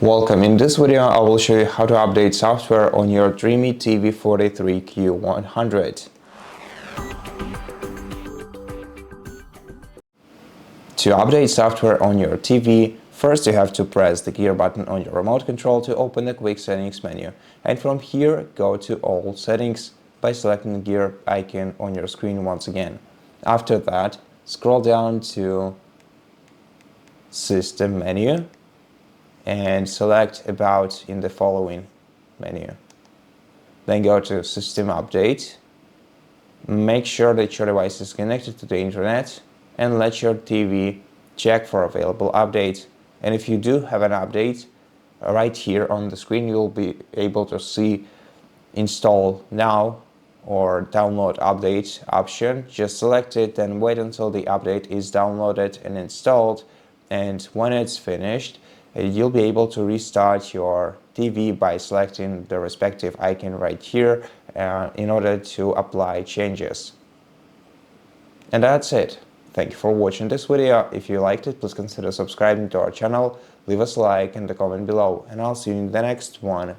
Welcome. In this video, I will show you how to update software on your DREAME TV 43Q100. To update software on your TV, first you have to press the gear button on your remote control to open the quick settings menu. And from here, go to all settings by selecting the gear icon on your screen once again. After that, scroll down to System menu and select About in the following menu. Then go to System Update. Make sure that your device is connected to the internet and let your TV check for available updates. And if you do have an update, right here on the screen you'll be able to see Install Now or Download Update option. Just select it and wait until the update is downloaded and installed, and when it's finished, you'll be able to restart your TV by selecting the respective icon right here in order to apply changes. And that's it. Thank you for watching this video. If you liked it, please consider subscribing to our channel, leave us a like and a comment below, and I'll see you in the next one.